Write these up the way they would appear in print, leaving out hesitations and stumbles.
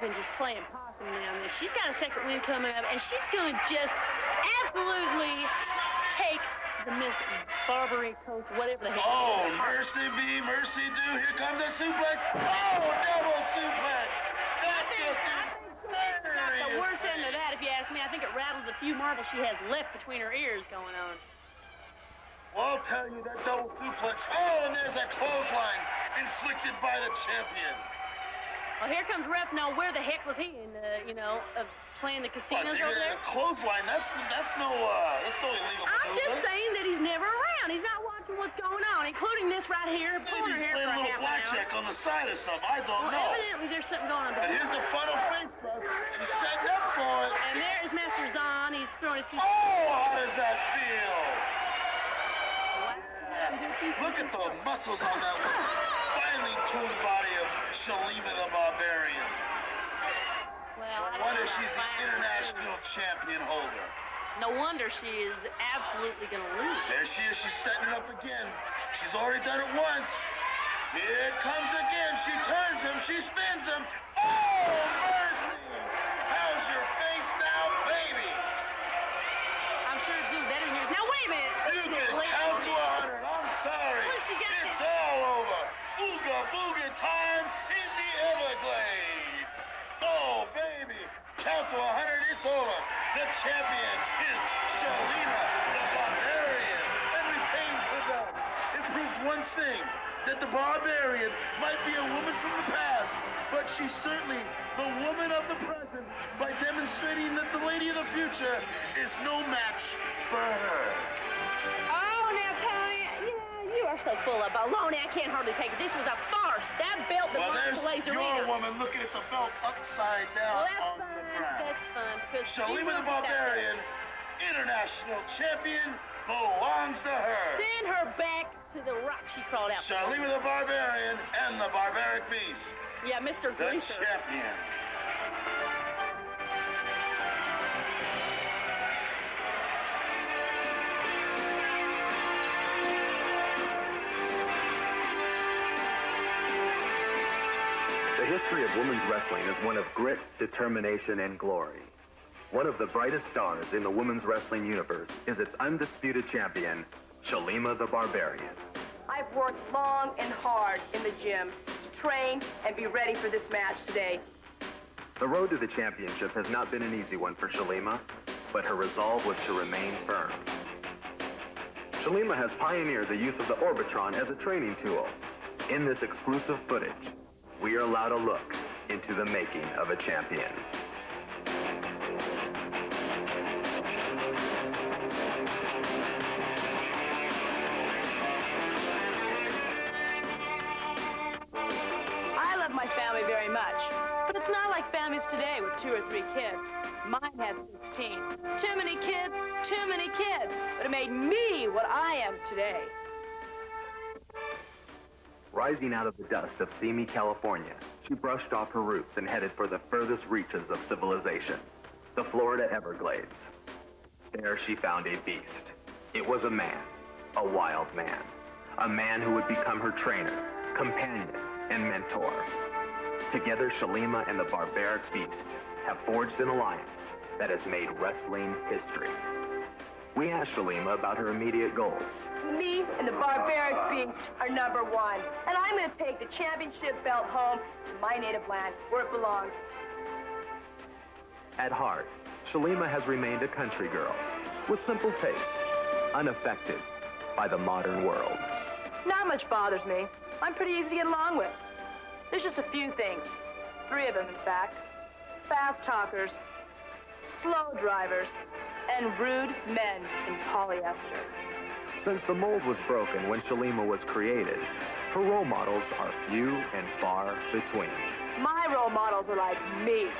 been just playing possum down there. She's got a second win coming up, and she's going to just absolutely take the Miss Barbaric Coast, whatever the heck. Oh, mercy be, mercy do. Here comes a suplex. Oh, double suplex. That just is the worst end of that, if you ask me. I think it rattles a few marbles she has left between her ears going on. Well, I'll tell you, that double suplex. Oh, and there's that clothesline inflicted by the champion. Well, here comes Ref. Now, where the heck was he in, playing the casinos over there? Clothesline, that's no illegal maneuver. I'm just saying that he's never around. He's not watching what's going on, including this right here. Maybe he's playing a little blackjack on the side or something. I don't know. Evidently, there's something going on. And here's the funnel face bust. She's setting up for it. And there is Master Zahn. He's throwing his two... Oh, how does that feel? Look at the muscles on that finely tuned body of Shalima the Barbarian. Well, no wonder she's the international champion holder. No wonder she is absolutely going to lose. There she is. She's setting it up again. She's already done it once. Here it comes again. She turns him. She spins him. Oh, mercy! How's your face now, baby? I'm sure it's doing better than yours. Now, wait a minute. You can count to 100. I'm sorry. It's all over. Ooga booga time in the Everglades. Oh, baby. Count to 100. It's over. The champion is Shalima the Barbarian. And retains her belt. It proves one thing, that the Barbarian might be a woman from the past, but she's certainly the woman of the present by demonstrating that the lady of the future is no match for her. Oh, now, Tony, you are so full of baloney. I can't hardly take it. This was a farce. That belt belongs to Laserina. Your woman looking at the belt upside down on the ground. That's fine. Shalima the Barbarian, international champion, belongs to her. Send her back to the rock she crawled out. Shalima the Barbarian and the Barbaric Beast. Yeah, Mr. The Greaser. champion. The history of women's wrestling is one of grit, determination, and glory. One of the brightest stars in the women's wrestling universe is its undisputed champion, Shalima the Barbarian. I've worked long and hard in the gym to train and be ready for this match today. The road to the championship has not been an easy one for Shalima, but her resolve was to remain firm. Shalima has pioneered the use of the Orbitron as a training tool. In this exclusive footage, we are allowed a look into the making of a champion. I love my family very much, but it's not like families today with 2 or 3 kids. Mine had 16. Too many kids, but it made me what I am today. Rising out of the dust of Simi, California, she brushed off her roots and headed for the furthest reaches of civilization, the Florida Everglades. There she found a beast. It was a man, a wild man, a man who would become her trainer, companion, and mentor. Together, Shalima and the Barbaric Beast have forged an alliance that has made wrestling history. We asked Shalima about her immediate goals. Me and the Barbaric Beast are #1, and I'm going to take the championship belt home to my native land where it belongs. At heart, Shalima has remained a country girl with simple tastes, unaffected by the modern world. Not much bothers me. I'm pretty easy to get along with. There's just a few things. 3 of them, in fact. Fast talkers, slow drivers, and rude men in polyester. Since the mold was broken when Shalima was created, her role models are few and far between. My role models are like me.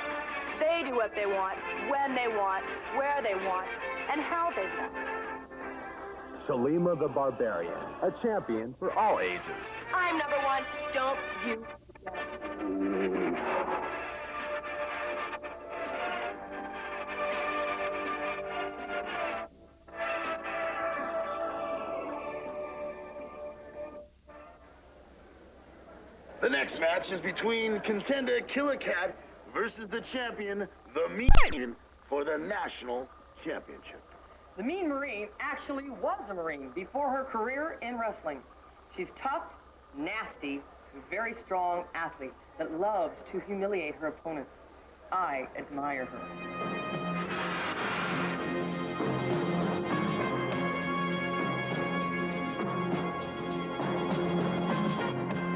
They do what they want, when they want, where they want, and how they want. Shalima the Barbarian, a champion for all ages. I'm #1. Don't you forget. The next match is between contender Killer Cat versus the champion, the Mean, for the national championship. The Mean Marine actually was a Marine before her career in wrestling. She's tough, nasty, and very strong athlete that loves to humiliate her opponents. I admire her.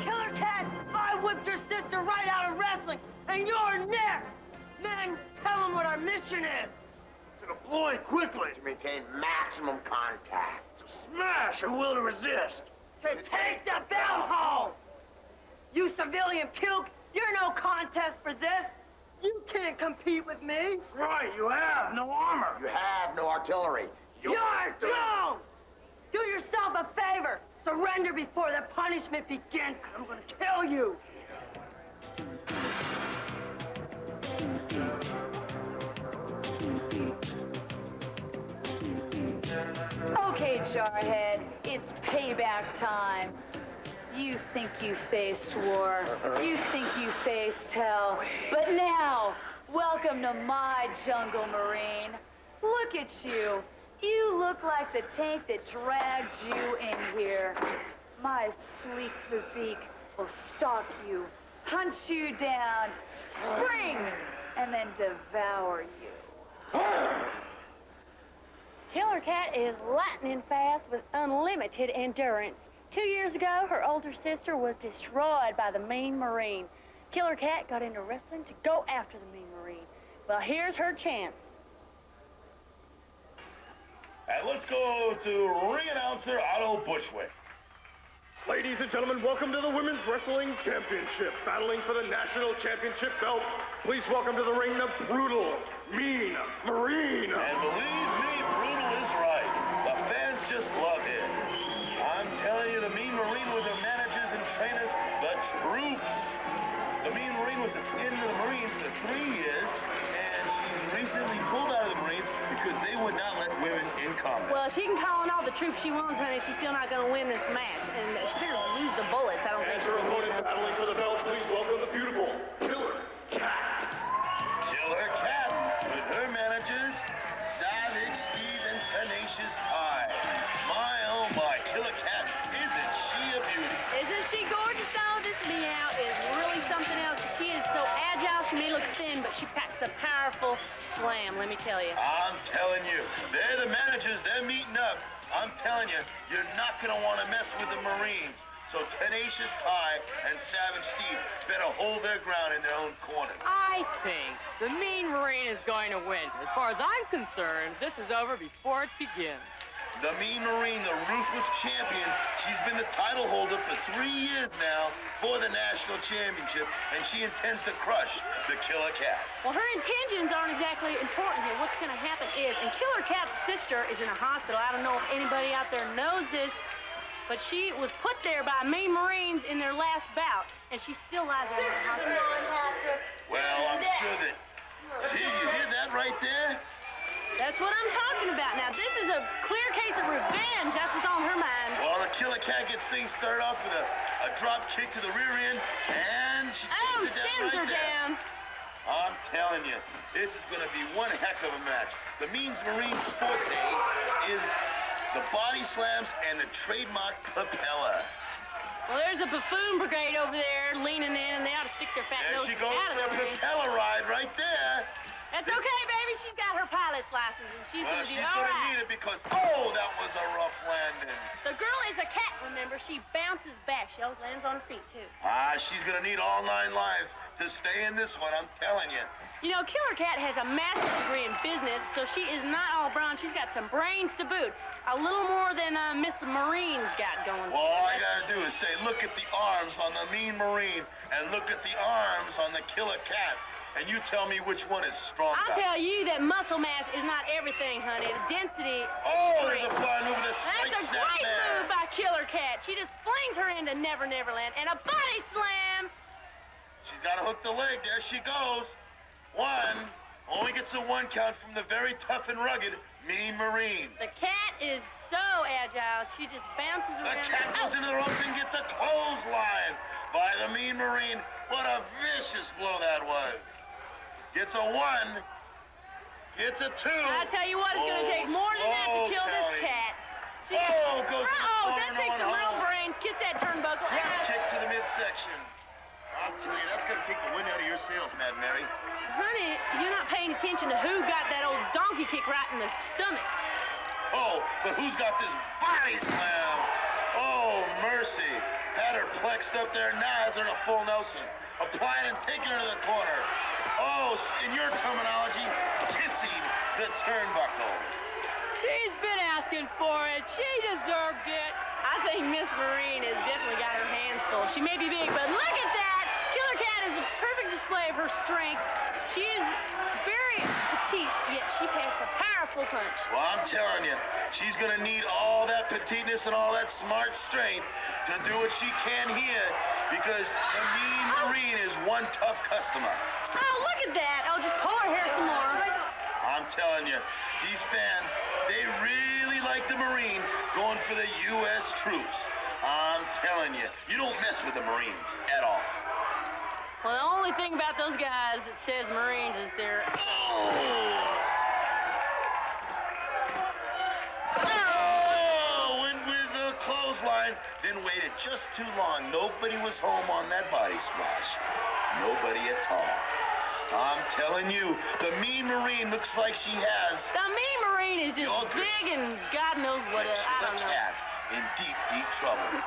Killer Cat, I whipped your sister right out of wrestling, and you're next! Men, tell them what our mission is. To deploy quickly. To maintain maximum contact. Smash and will to resist. To take the bell home! You civilian puke, you're no contest for this. You can't compete with me. Right, you have no armor. You have no artillery. You're doomed! Do yourself a favor. Surrender before the punishment begins. I'm gonna kill you. Okay, Jarhead, it's payback time. You think you faced war. You think you faced hell. But now, welcome to my jungle, Marine. Look at you. You look like the tank that dragged you in here. My sleek physique will stalk you, hunt you down, spring, and then devour you. Killer Cat is lightning fast with unlimited endurance. 2 years ago, her older sister was destroyed by the Mean Marine. Killer Cat got into wrestling to go after the Mean Marine. Well, here's her chance. And let's go to ring announcer Otto Bushwick. Ladies and gentlemen, welcome to the Women's Wrestling Championship. Battling for the National Championship belt, please welcome to the ring the brutal, mean Marine. And believe me, brutal is right. The fans just love him. I'm telling you, the Mean Marine with her managers and trainers, the troops. The Mean Marine was in the Marines for 3 years, and she's recently pulled out of the Marines because they would not let women in combat. Well, she can call in all the troops she wants, honey. She's still not going to win this match. And she's going to lose the bullets. I don't think And she'll her win opponent those. battling for the belt, please welcome the beautiful Killer Cat. Killer Cat with her managers, Savage Steve and Tenacious Ty. My, oh my, Killer Cat, isn't she a beauty? Isn't she gorgeous, though? This meow is really something else. She is so agile. She may look thin, but she packs a powerful slam, let me tell you. I'm telling you, they're the managers, they're meeting up. I'm telling you, you're not going to want to mess with the Marines. So Tenacious Ty and Savage Steve better hold their ground in their own corner. I think the Mean Marine is going to win. As far as I'm concerned, this is over before it begins. The Mean Marine, the ruthless champion, she's been the title holder for 3 years now for the national championship, and she intends to crush the Killer Cat. Well, her intentions aren't exactly important here. What's going to happen is, and Killer Cat's sister is in a hospital. I don't know if anybody out there knows this, but she was put there by Mean Marines in their last bout, and she still lies there in the hospital. Well, I'm sure that... See, you hear that right there? That's what I'm talking about. Now, this is a clear case of revenge. That's what's on her mind. Well, the Killer Cat gets things started off with a drop kick to the rear end, and she Oh, takes it down sends her right there. down. I'm telling you, this is going to be one heck of a match. The Mean Marine's forte is the body slams and the trademark propeller. Well, there's a buffoon brigade over there leaning in, and they ought to stick their fat There noses she goes out of for the a ring. propeller ride right there. That's okay, baby. She's got her pilot's license, and she's Well, going to she's be all going to right. need it because, oh, that was a rough landing. The girl is a cat, remember? She bounces back. She always lands on her feet, too. She's going to need all 9 lives to stay in this one, I'm telling you. You know, Killer Cat has a master's degree in business, so she is not all brawn. She's got some brains to boot. A little more than Miss Marine's got going. Well, all I got to do is say, look at the arms on the Mean Marine and look at the arms on the Killer Cat. And you tell me which one is stronger. I'll tell you that muscle mass is not everything, honey. The density... Oh, there's a flying move with a That's straight a snap great there. move by Killer Cat. She just flings her into Never Never Land. And a body slam. She's got to hook the leg. There she goes. 1. Only gets a 1 count from the very tough and rugged Mean Marine. The cat is so agile. She just bounces The around. cat goes into the ropes and gets a clothesline by the Mean Marine. What a vicious blow that was. Gets a 1. Gets a 2. I tell you what, it's going to take more than that to kill this cat. Goes to the corner, that takes some real brains. Kiss that turnbuckle. Kick to the midsection. I'll tell you, that's going to take the wind out of your sails, Mad Mary. Honey, you're not paying attention to who got that old donkey kick right in the stomach. Oh, but who's got this body slam? Oh, mercy. Had her plexed up there, now has her in a full Nelson. Applying and taking her to the corner. Oh, in your terminology, kissing the turnbuckle. She's been asking for it. She deserved it. I think Miss Marine has definitely got her hands full. She may be big, but look at that! Killer Cat is a perfect display of her strength. She is very petite, yet she packs a powerful punch. Well, I'm telling you, she's going to need all that petiteness and all that smart strength to do what she can here, because the Mean Marine is one tough customer. Oh, look at that! Oh, just pull her hair some more. I'm telling you, these fans, they really like the Marine going for the U.S. troops. I'm telling you, you don't mess with the Marines at all. Well, the only thing about those guys that says Marines is they're... Went with the clothesline, then waited just too long. Nobody was home on that body splash. Nobody at all. I'm telling you, the Mean Marine looks like she has... The Mean Marine is just big and God knows what else. I don't know. Cat in deep, deep trouble.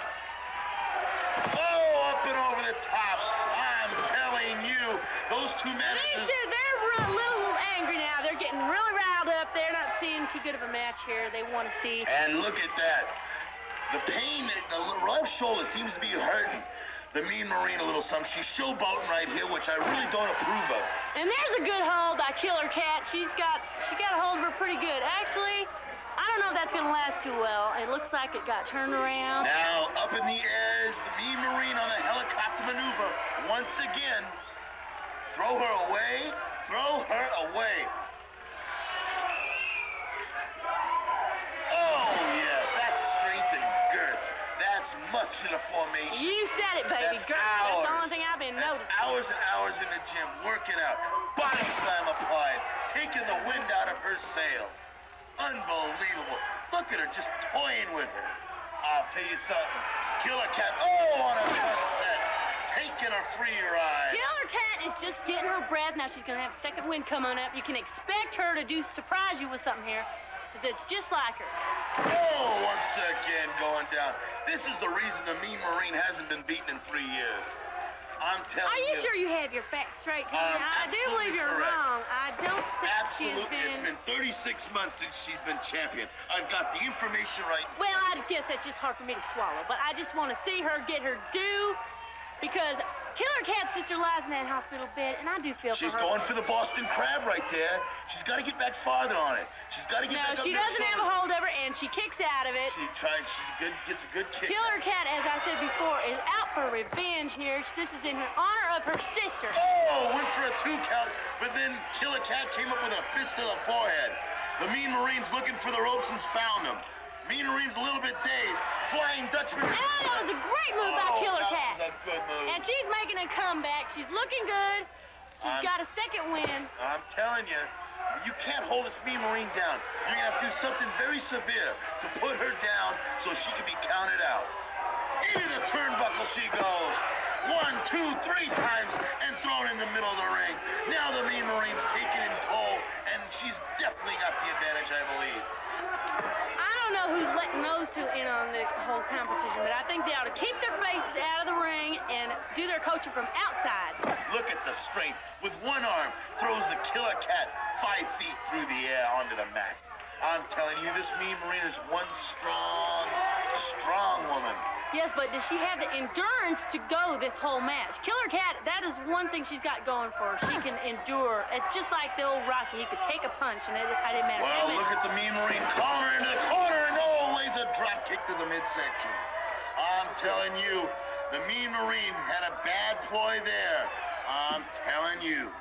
Oh, up and over the top. I'm telling you, those two managers... They're a little angry now. They're getting really riled up. They're not seeing too good of a match here. They want to see... And look at that. The pain, the left shoulder seems to be hurting. The Mean Marine a little something. She's showboating right here, which I really don't approve of. And there's a good hold by Killer Cat. She got a hold of her pretty good. Actually, I don't know if that's going to last too well. It looks like it got turned around. Now, up in the air is the Mean Marine on the helicopter maneuver. Once again, throw her away. Throw her away. Oh, yes, that's strength and girth. That's muscular formation. You said it, baby. That's Girl, that's the only thing I've been noticing. Hours and hours in the gym, working out. Body slam applied, taking the wind out of her sails. Unbelievable. Look at her just toying with her. I'll tell you something. Killer Cat, on a sunset. Taking a free ride. Killer Cat is just getting her breath. Now she's going to have a second wind coming up. You can expect her to surprise you with something here, because it's just like her. Oh, once again going down. This is the reason the Mean Marine hasn't been beaten in 3 years. I'm telling you. Are you sure you have your facts straight, Tony? I do believe you're correct. wrong. I don't think Absolutely. she's been... It's been 36 months since she's been champion. I've got the information right. Well, I guess that's just hard for me to swallow, but I just want to see her get her due, because Killer Cat's sister lies in that hospital bed, and I do feel for her. She's going for the Boston Crab right there. She's got to get back farther on it. She's got to get back up. No, she doesn't have a hold of her, and she kicks out of it. She gets a good kick. Killer Cat, as I said before, is out for revenge here. This is in honor of her sister. Oh, went for a 2 count, but then Killer Cat came up with a fist to the forehead. The Mean Marine's looking for the ropes and's found them. Mean Marine's a little bit dazed. Flying Dutchman. Oh, that was a great move by Killer Cat. That was a good move. And she's making a comeback. She's looking good. She's got a second win. I'm telling you, you can't hold this Mean Marine down. You're going to have to do something very severe to put her down so she can be counted out. Into the turnbuckle she goes. 1, 2, 3 times and thrown in the middle of the ring. Now the Mean Marine's taken in toll, and she's definitely got the advantage, I believe. I don't know who's letting those two in on the whole competition, but I think they ought to keep their faces out of the ring and do their coaching from outside. Look at the strength. With one arm, throws the Killer Cat 5 feet through the air onto the mat. I'm telling you, this Mean Marine is one strong woman. Yes, but does she have the endurance to go this whole match? Killer Cat, that is one thing she's got going for her. She can endure. It's just like the old Rocky. He could take a punch, and it didn't matter. Well, look at the Mean Marine calling her into the corner, and lays a drop kick to the midsection. I'm telling you, the Mean Marine had a bad ploy there. I'm telling you.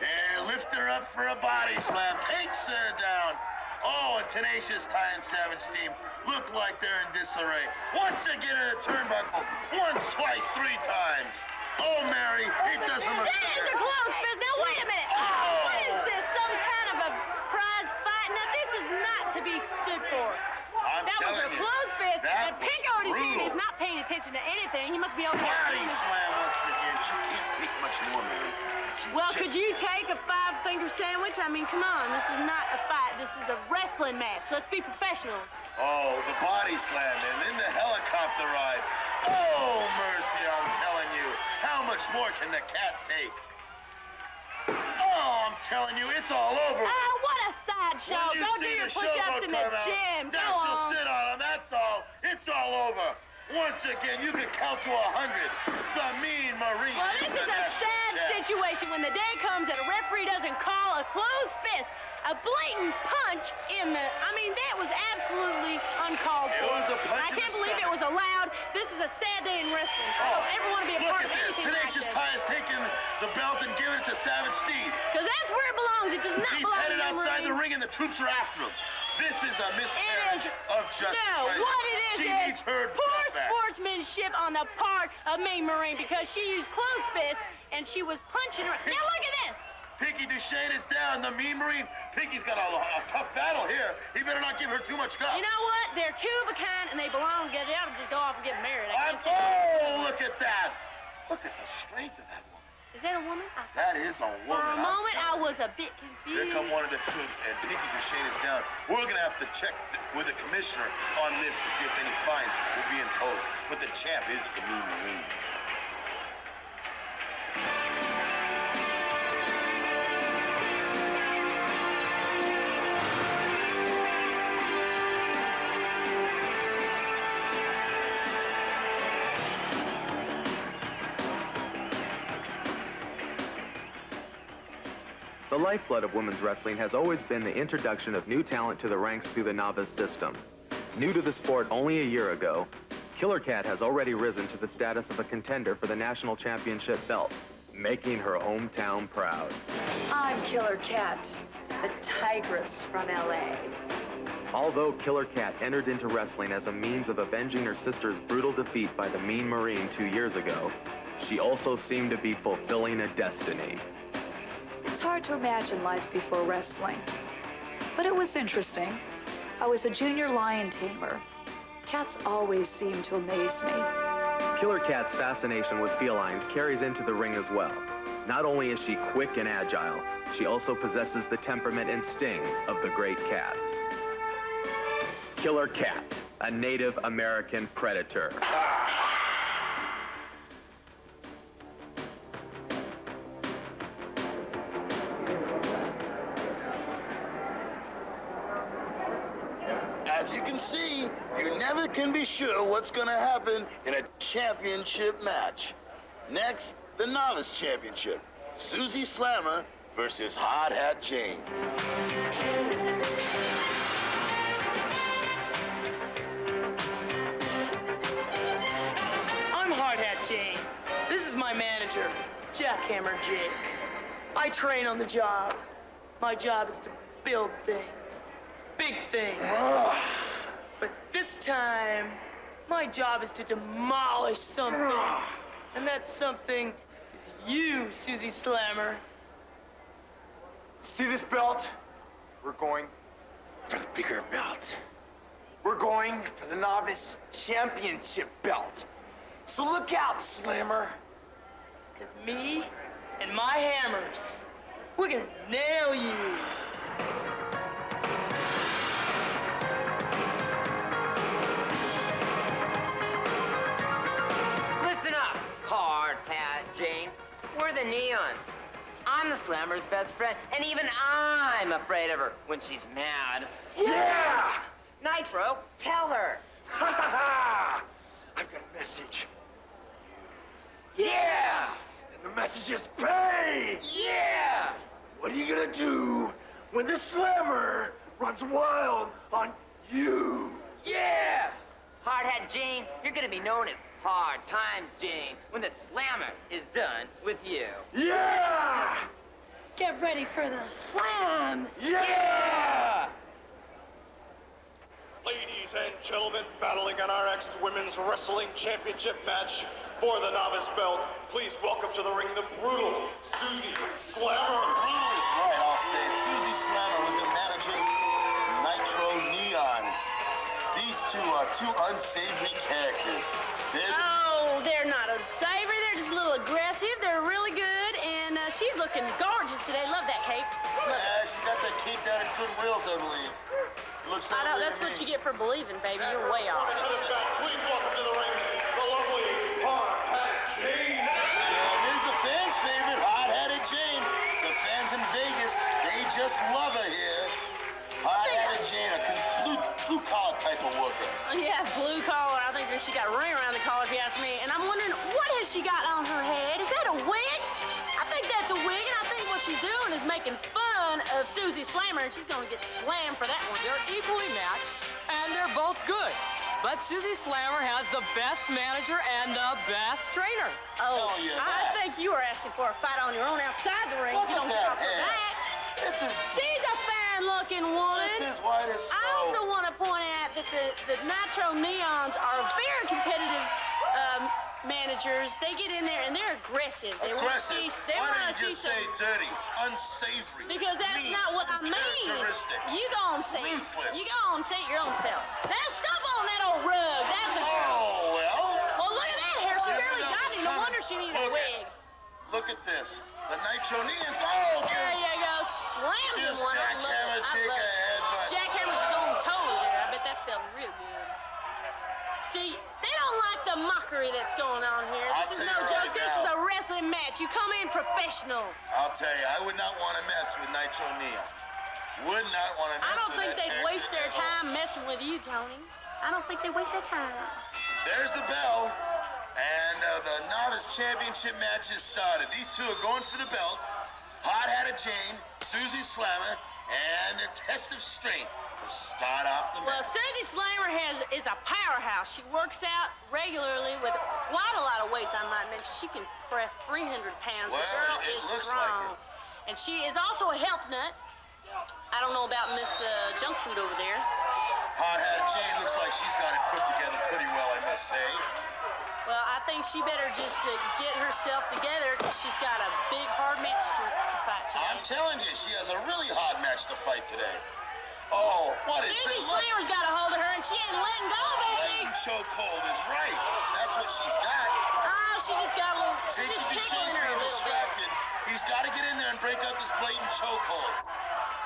They're lifting her up for a body slam. Takes her down. Oh, and Tenacious Ty and Savage Team look like they're in disarray. Once again in the turnbuckle. Once, twice, 3 times. Oh, Mary, it doesn't look That is a close fist. Now, wait was a telling you, closed fist, that and Pink was Odie brutal. is not paying attention to anything. He must be over here. Body slam once again. She can't take much more, man. Well, could you take a 5-finger sandwich? I mean, come on. This is not a fight. This is a wrestling match. Let's be professionals. Oh, the body slam, and then the helicopter ride. Oh, mercy, I'm telling you. How much more can the cat take? Oh, I'm telling you, it's all over. Ah, what a sideshow. When you Go do see your the push-ups showboat in the come out, gym. Go now she'll on. sit on him, that's all. It's all over. Once again, you can count to 100. The Mean Marine Well, is this the is a national sad champ. situation when the day comes that a referee doesn't call a closed fist, a blatant punch in the... I mean, that was absolutely uncalled It for. was a punch I in can't the believe it stomach. was allowed. This is a sad day in wrestling. I don't ever want to be a Look part at of this. anything like Tenacious this. Ty has taken the belt and given it to Savage Steve. Because that's where it belongs. It does not He's belong headed in the outside ring. the ring, and the troops are after him. This is a miscarriage of justice. No, right what here. it is She needs her poor belt back. sportsmanship on the part of Mean Marine because she used closed fists and she was punching her. Now look at this. Pinky Duchesne is down. The Mean Marine. Pinky's got a tough battle here. He better not give her too much guff. You know what? They're two of a kind and they belong together. They ought to just go off and get married. Oh, look at that. Look at the strength of that woman. Is that a woman? That is a For woman. a moment, I was a bit Here confused. come one of the troops, and Pinky Duchesne is down. We're going to have to check with the commissioner on this to see if any fines will be imposed. But the champ is the Mean Marine. The lifeblood of women's wrestling has always been the introduction of new talent to the ranks through the novice system. New to the sport only a year ago, Killer Cat has already risen to the status of a contender for the national championship belt, making her hometown proud. I'm Killer Cat, the tigress from L.A. Although Killer Cat entered into wrestling as a means of avenging her sister's brutal defeat by the Mean Marine 2 years ago, she also seemed to be fulfilling a destiny. It's hard to imagine life before wrestling, but it was interesting. I was a junior lion tamer. Cats always seem to amaze me. Killer Cat's fascination with felines carries into the ring as well. Not only is she quick and agile, she also possesses the temperament and sting of the great cats. Killer Cat, a Native American predator. As you can see, you never can be sure what's going to happen in a championship match. Next, the Novice Championship. Suzie Slammer versus Hard Hat Jane. I'm Hard Hat Jane. This is my manager, Jackhammer Jake. I train on the job. My job is to build things. Big things. But this time, my job is to demolish something. And that something is you, Suzie Slammer. See this belt? We're going for the bigger belt. We're going for the Novice Championship belt. So look out, Slammer. Because me and my hammers, we're gonna nail you. Listen up, Hard Hat Jane. We're the Neons. I'm the Slammer's best friend, and even I'm afraid of her when she's mad. Yeah! Nitro, tell her. Ha ha ha! I've got a message. Yeah! And the message is pay! Yeah! What are you gonna do when the Slammer runs wild on you? Yeah! Hard Hat Jane, you're gonna be known as Hard Times Jane when the Slammer is done with you. Yeah! Get ready for the slam. Yeah! Ladies and gentlemen, battling on our next Women's Wrestling Championship match for the novice belt, please welcome to the ring the brutal Suzie Slammer. Brutal is right, I'll say. Suzie Slammer with the managers, Nitro Neons. These two are two unsavory characters. Oh, they're not unsavory. They're just a little aggressive. They're really good, and she's looking gorgeous today. Love that cape. Love it. She got that cape down at Goodwill's, I believe. It looks that I know, way that's to what me. you get for believing, baby. You're way off. Please welcome to the ring, the lovely hard-hat Jane. And there's the fans' favorite, hot-headed Jane. The fans in Vegas, they just love her here. Hot-headed Jane, a blue-collar type of worker. Yeah, blue collar. I think that she got a ring around the collar, if you ask me. And I'm wondering, what has she got on her head? Is that a wig? I think that's a wig, and I think what she's doing is making fun of Suzie Slammer, and she's going to get slammed for that one. They're equally matched, and they're both good. But Suzie Slammer has the best manager and the best trainer. Oh, Hell yeah, I that. think you were asking for a fight on your own outside the ring. Look You at don't get that off her hair. back. It's as, She's a fine-looking woman. it's as white as I also snow. want to point out that the Nitro Neons are very competitive managers. They get in there and they're aggressive. They want to Aggressive. see. They Why want didn't to you see just say some. dirty, unsavory? Because that's mean, not what I mean. uncharacteristic? You go and say it. Ruthless. You go and say it your own self. Now stop on that old rug. That's a. Oh, well. Well, look at that hair. She Yeah, barely that got was it. No coming. wonder she needed a Look wig. Look at this. The Nitro Neons. Oh, There good. you go. Slammed him Just one. I love jackhammer, it. I take love a it. headbutt. Jackhammer's his own toes there. I bet that felt real good. See, they don't like the mockery that's going on here. I'll This is tell no you joke. right This now. is a wrestling match. You come in professional. I'll tell you, I would not want to mess with Nitro Neon. Would not want to mess I don't with think that they'd waste their character at all. time messing with you, Tony. I don't think they waste their time. There's the bell, and the novice championship match has started. These two are going for the belt. Hot-headed Jane, Suzie Slammer, and a test of strength to start off the Well, match. Suzie Slammer is a powerhouse. She works out regularly with quite a lot of weights, I might mention. She can press 300 pounds. Well, the girl it is looks strong. like it. And she is also a health nut. I don't know about Miss Junk Food over there. Hot-headed Jane looks like she's got it put together pretty well, I must say. Well, I think she better just get herself together because she's got a big, hard match to fight today. I'm telling you, she has a really hard match to fight today. Oh, what is Suzie this? Slammer's got a hold of her, and she ain't letting go, baby. Blatant chokehold is right. That's what she's got. Oh, she just got a little, she's Think just you can tickling change her a being little bit. distracted. He's got to get in there and break up this blatant chokehold.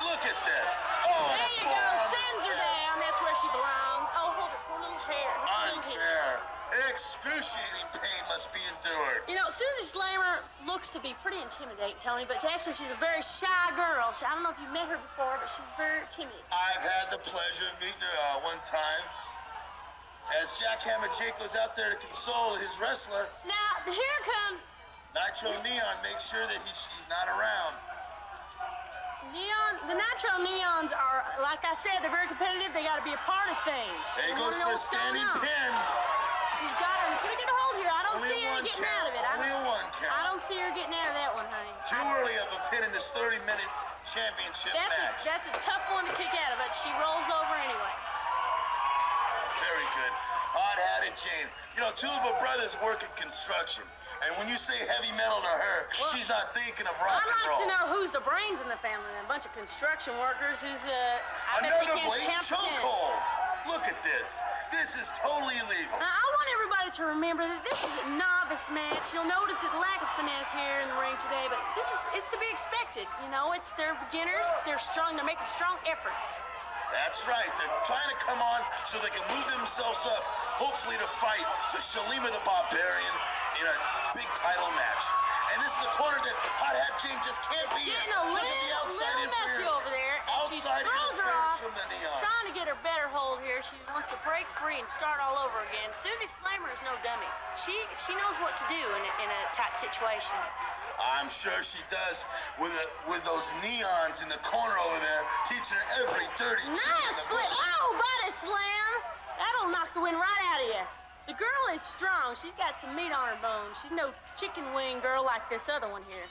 Look at this. Oh, There and a you go, forearm sends her is dead. down. That's where she belongs. Oh, hold her poor little hair. Her little hair. Unfair. Excruciating pain must be endured. You know, Suzie Slammer looks to be pretty intimidating, Tony, but actually she's a very shy girl. I don't know if you've met her before, but she's very timid. I've had the pleasure of meeting her one time. As Jackhammer Jake goes out there to console his wrestler, Now, here comes Nitro Neon makes sure that she's not around. Neon. The Nitro Neons are, like I said, they're very competitive. They got to be a part of things. There he They goes wanna know for a what's going standing on. pin. She's got her in a pretty good hold here. I don't Only see a her one getting count. out of it. Only a one I count. don't see her getting out of that one, honey. Too early of a pin in this 30-minute championship match. That's a tough one to kick out of, but she rolls over anyway. Very good. Hot-hatted Jane. You know, two of her brothers work in construction. And when you say heavy metal to her, Well, she's not thinking of rock I'd and like roll. to know who's the brains in the family. A bunch of construction workers who's, I bet they Another can't blatant count to 10. chokehold. Look at this. This is totally illegal. Now, I want everybody to remember that this is a novice match. You'll notice the lack of finesse here in the ring today, but it's to be expected. You know, they're beginners. They're strong. They're making strong efforts. That's right. They're trying to come on so they can move themselves up, hopefully to fight the Shalima the Barbarian in a big title match. And this is the corner that Hot Hat Jane just can't be in. Getting a Look at the outside little messy interference. over there. And she Outside throws her interference off, from the Neon. trying to get her better hold here. She wants to break free and start all over again. Suzie Slammer is no dummy. She knows what to do in a tight situation. I'm sure she does with those neons in the corner over there, teaching her every dirty trick in Nice the split. book. Oh, body slam. That'll knock the wind right out of you. The girl is strong. She's got some meat on her bones. She's no chicken wing girl like this other one here.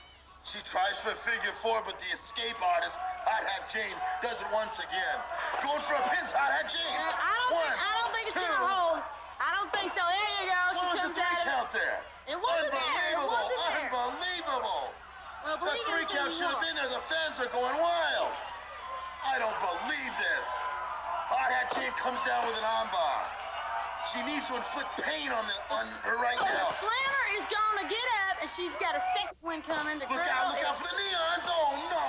She tries for a figure four, but the escape artist, Hot Hat Jane, does it once again. Going for a pin's Hot Hat Jane. I don't think it's two. gonna hold. I don't think so. There you go. She What was the comes three out of count there? it. It wasn't there. It wasn't there. Unbelievable. Well, That believe three count should have been there. The fans are going wild. I don't believe this. Hard Hat Jane comes down with an armbar. She needs to inflict pain on her right now. The Slammer is gonna get up, and she's got a second one coming. Look out for the neons. Oh, no.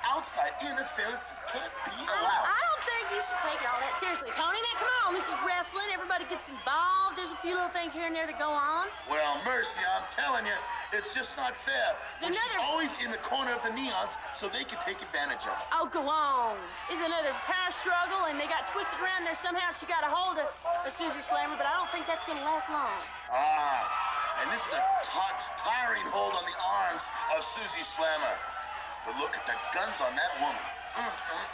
Outside interferences can't be allowed. I don't think you should take all that seriously. Tony, now come on. This is wrestling. Everybody gets involved. There's a few little things here and there that go on. Well, mercy, I'm telling you, it's just not fair. She's always in the corner of the neons so they can take advantage of it. Oh, go on. It's another power struggle, and they got twisted around there somehow. She got a hold of Suzie Slammer, but I don't think that's going to last long. And this is a tiring hold on the arms of Suzie Slammer. But look at the guns on that woman.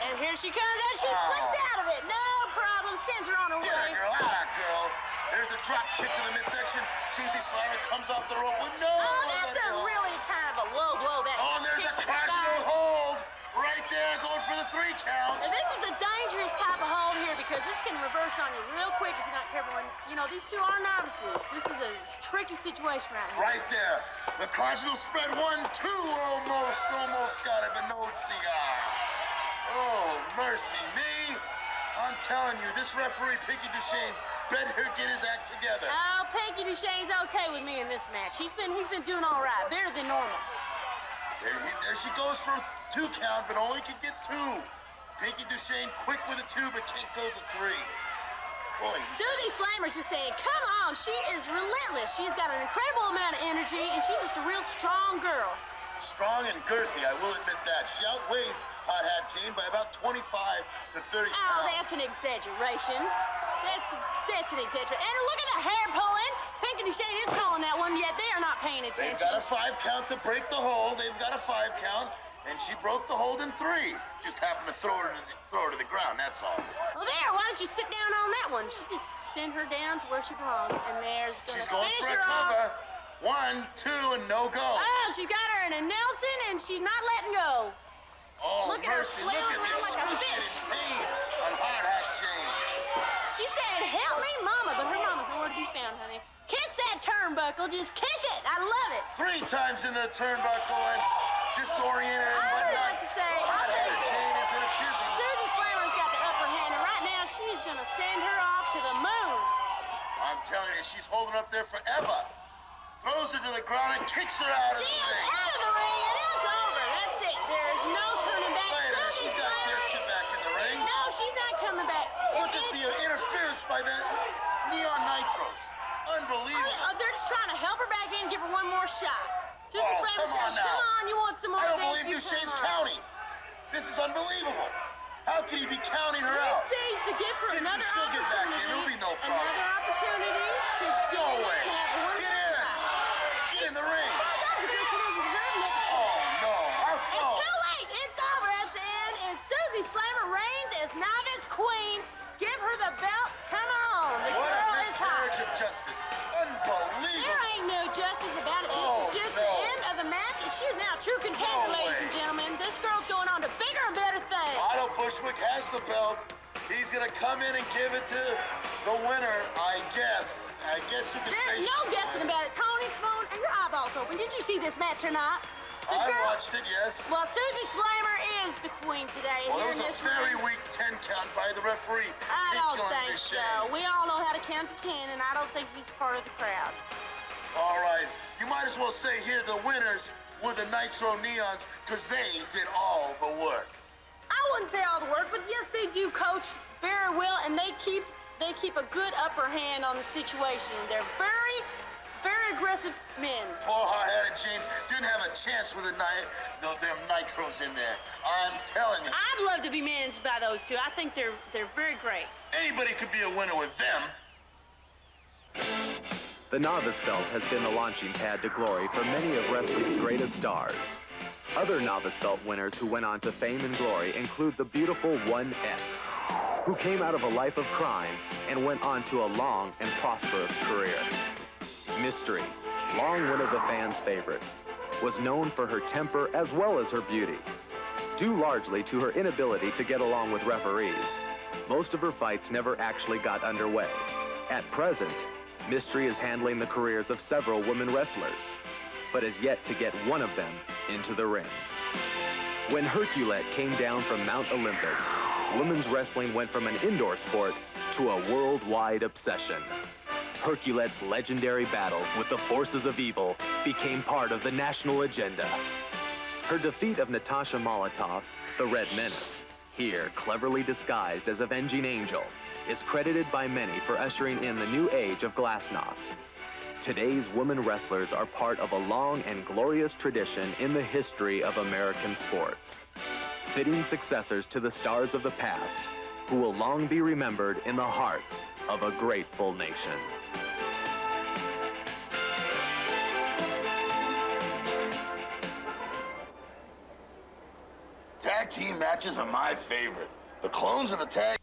And here she comes, and she slips out of it. No problem. Sends her on her Get way. her, girl. Out, girl. There's a drop kick to the midsection. Suzie Slammer comes off the rope with that's a really kind of a low blow. And there's a crashing hold. Right there, going for the 3 count. Now, this is a dangerous type of hold here because this can reverse on you real quick if you're not careful. And, you know, these two are novices. This is a tricky situation right here. Right there. The crotchal spread 1, 2. Almost got it, but no cigar. Oh, mercy me. I'm telling you, this referee, Pinky Duchesne, better get his act together. Oh, Pinky Duchesne's okay with me in this match. He's been doing all right, better than normal. There she goes for a 2 count, but only can get 2. Pinky Duchesne quick with a 2, but can't go to 3. Boy. Suzie Slammer's just saying, come on, she is relentless. She's got an incredible amount of energy, and she's just a real strong girl. Strong and girthy, I will admit that. She outweighs Hot Hat Jane by about 25 to 30 pounds. Oh, that's an exaggeration. That's an exaggeration. And look at the hair pulling. Pinky Duchesne is calling that one, yet they are not paying attention. They've got a 5 count to break the hold. They've got a 5 count, and she broke the hold in 3. Just happened to throw her to the ground, that's all. Well, there, why don't you sit down on that one? She just send her down to where she belongs, and there's She's going for a cover. 1, 2, and no go. Oh, she's got her in a Nelson, and she's not letting go. Oh, look at her mercy, look at the like a excruciating fish. pain on Hard Hat Jane. She said, help me, Mama, but her mama's nowhere to be found, honey. Kick that turnbuckle, just kick it. I love it. 3 times in the turnbuckle and disoriented her and I would whatnot. like to say, Hot Hat Jane is in a tizzy. Suzie Slammer's got the upper hand, and right now she's going to send her off to the moon. I'm telling you, she's holding up there forever. Throws her to the ground and kicks her out of the She is ring. out of the ring, and it's over. That's it. There's no turning back. Later, Suzie she's got a chance to get back in the ring. No, she's not coming back. Look at the interference by the neon nitros. Unbelievable. They're just trying to help her back in and give her one more shot. Suzie Oh, Slammer come on says, now. come on, you want some more? I don't dance, believe you Duchesne's come on. counting. This is unbelievable. How could he be counting her out? He sees to give her another she'll get back in. opportunity. There'll be no problem. Another opportunity to Go away. have one Get more in. shot. Get in the ring. It's Oh, no. How close? too late. It's over at the end, and Suzie Slammer reigns as novice queen. Give her the belt. Come on. The What a girl is hot. miscarriage of justice. Unbelievable. There ain't no justice about it. Oh, It's just no. the end of the match, and she is now a true contender, No ladies way. and gentlemen. This girl's going on to bigger and better things. Otto Bushwick has the belt. He's going to come in and give it to the winner, I guess. I guess you could say. There's no guessing about it. Tony, phone, and your eyeballs open. Did you see this match or not? The I girl- watched it, yes. Well, Suzie Slammer is the queen today Well, here it in was this a very ring. weak 10 count by the referee. I don't Nicola think Duchesne. so. We all know how to count to 10, and I don't think he's part of the crowd. All right. You might as well say here the winners were the Nitro Neons because they did all the work. I wouldn't say all the work, but yes, they do coach very well, and they keep a good upper hand on the situation. They're very, very aggressive men. Poor hard-headed Jane didn't have a chance with them Nitros in there. I'm telling you. I'd love to be managed by those two. I think they're very great. Anybody could be a winner with them. The novice belt has been the launching pad to glory for many of wrestling's greatest stars. Other novice belt winners who went on to fame and glory include the beautiful 1X, who came out of a life of crime and went on to a long and prosperous career. Mystery, long one of the fans' favorites, was known for her temper as well as her beauty. Due largely to her inability to get along with referees, most of her fights never actually got underway. At present, Mystery is handling the careers of several women wrestlers, but has yet to get one of them into the ring. When Herculette came down from Mount Olympus, women's wrestling went from an indoor sport to a worldwide obsession. Hercules' legendary battles with the forces of evil became part of the national agenda. Her defeat of Natasha Molotov, the Red Menace, here cleverly disguised as Avenging Angel, is credited by many for ushering in the new age of Glasnost. Today's women wrestlers are part of a long and glorious tradition in the history of American sports. Fitting successors to the stars of the past, who will long be remembered in the hearts of a grateful nation. Tag team matches are my favorite. The clones of the tag